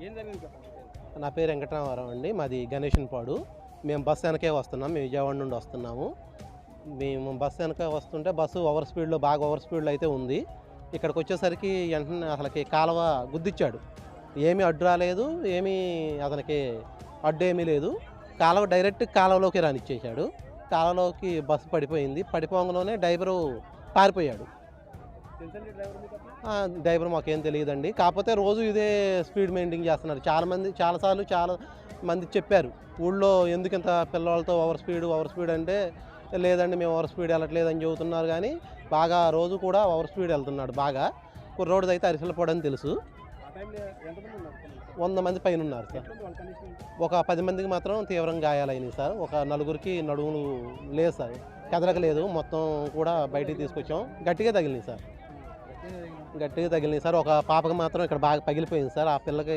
ఏం జరిగింది చెప్పండి? నా పేరు వెంకటరామారావు అండి. మాది గణేషన్పాడు. మేము బస్సు వెనకే వస్తున్నాం. మేము విజయవాడ నుండి వస్తున్నాము. మేము బస్సు వెనక వస్తుంటే బస్సు బాగా ఓవర్ స్పీడ్లో అయితే ఉంది. ఇక్కడికి వచ్చేసరికి వెంటనే అసలుకి కాలువ గుద్దిచ్చాడు. ఏమీ అడ్డు రాలేదు, అతనికి అడ్డు ఏమీ లేదు. డైరెక్ట్ కాలువలోకి రానిచ్చేశాడు. కాలువలోకి బస్సు పడిపోయింది. పడిపోగానే డ్రైవరు పారిపోయాడు. తెలుసండి డ్రైవర్ మీకు అప్పుడు? డ్రైవర్ మాకేం తెలియదండి. కాకపోతే రోజు ఇదే స్పీడ్ మెయింటైన్ చేస్తున్నారు. చాలాసార్లు చాలా మంది చెప్పారు ఊళ్ళో, ఎందుకు ఇంత పిల్లలతో ఓవర్ స్పీడ్ అంటే, లేదండి మేము ఓవర్ స్పీడ్ వెళ్ళట్లేదని చెబుతున్నారు. కానీ బాగా రోజు కూడా ఓవర్ స్పీడ్ వెళ్తున్నాడు. బాగా కుర్రోడిది అయితే అరిసెలపోవడం తెలుసు. ఆ టైంలో ఎంతమంది ఉన్నారు పిల్లలు? 100 మంది పైన ఉన్నారు సార్. ఎట్లుంది వాళ్ళ కండిషన్ ఏంటి? ఒక 10 మందికి మాత్రం తీవ్రంగా గాయాలైనవి సార్. ఒక 4గురికి నడుములు లేదు సార్, కదలకలేదు. మొత్తం కూడా బయటికి తీసుకొచ్చాం. గట్టిగా తగిలినాయి సార్. ఒక పాపకి మాత్రం ఇక్కడ బాగా పగిలిపోయింది సార్. ఆ పిల్లకి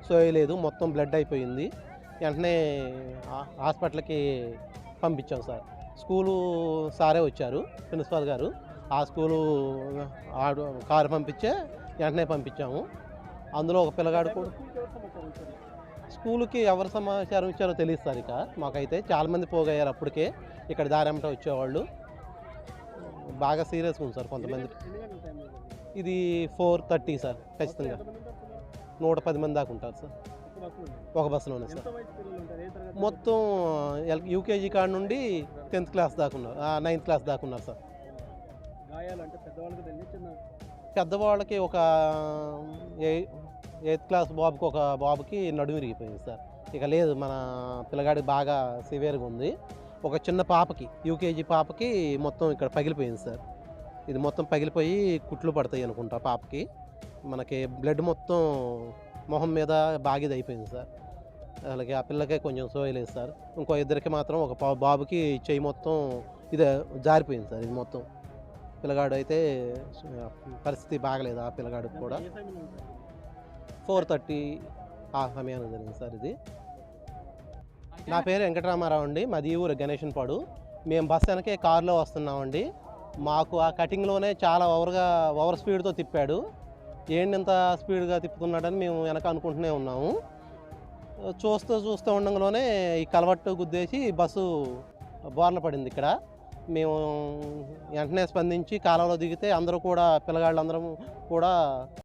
సోయలేదు, మొత్తం బ్లడ్ అయిపోయింది. వెంటనే హాస్పిటల్కి పంపించాం సార్. స్కూలు సారే వచ్చారు, ప్రిన్సిపాల్ గారు. ఆ స్కూలు కారు పంపించే వెంటనే పంపించాము. అందులో ఒక పిల్లగాడు కూడా. స్కూల్కి ఎవరు సమాచారం ఇచ్చారు? స్కూలుకి ఎవరు సమాచారం ఇచ్చారో తెలియదు సార్. మాకైతే చాలామంది పోగయ్యారు అప్పటికే. ఇక్కడ దారెంబట వచ్చేవాళ్ళు. బాగా సీరియస్గా ఉంది సార్ కొంతమంది. ఎన్ని గంటల టైంలో జరిగింది? ఇది 4:30 సార్. ఖచ్చితంగా ఎంతమంది ఉంటారు పిల్లలు? 110 మంది దాకా ఉంటారు సార్. ఒక బస్సులో ఉన్నారు. ఒక బస్సులోనే ఎంత సార్. వయసు పిల్లలు ఉంటారు? ఏ తరగతి? మొత్తం యూకేజీ కాడ నుండి 10th క్లాస్ దాకా ఉన్నారు, 9th క్లాస్ దాకా ఉన్నారు సార్. గాయాలు అంటే పెద్దవాళ్ళకి తెలియదు, చిన్న పెద్దవాళ్ళకి ఒక 8th క్లాస్ బాబుకి నడుము విరిగిపోయింది సార్. ఇక లేదు, మన పిల్లగాడికి బాగా సివియర్గా ఉంది. ఒక చిన్న పాపకి, యూకేజీ పాపకి మొత్తం ఇక్కడ పగిలిపోయింది సార్. ఇది మొత్తం పగిలిపోయి కుట్లు పడతాయి అనుకుంటా పాపకి. మనకి బ్లడ్ మొత్తం మొహం మీద బాగిది అయిపోయింది సార్. అలాగే ఆ పిల్లకే కొంచెం సోయలేదు సార్. ఇంకో ఇద్దరికి మాత్రం, ఒక బాబుకి చెయ్యి మొత్తం ఇది జారిపోయింది సార్. ఇది మొత్తం పిల్లగాడు అయితే పరిస్థితి బాగలేదు. ఆ పిల్లగాడికి కూడా ఏ సమయంలో ఉంటారు? 4:30 ఆ సమయానికి జరిగింది సార్ ఇది. నా పేరు వెంకటరామారావు అండి. మాది ఈ ఊరు గణేషన్పాడు. మేము బస్ వెనకే కారులో వస్తున్నామండి. మాకు ఆ కటింగ్లోనే చాలా ఓవర్ స్పీడ్తో తిప్పాడు. ఏంటి ఇంత స్పీడ్గా తిప్పుతున్నాడని మేము వెనక అనుకుంటూనే ఉన్నాము. చూస్తూ ఉండగానే ఈ కలవట్టు గుద్దేసి బస్సు బోర్ల పడింది ఇక్కడ. మేము వెంటనే స్పందించి కాలువలో దిగితే అందరూ కూడా, పిల్లగాళ్ళందరం కూడా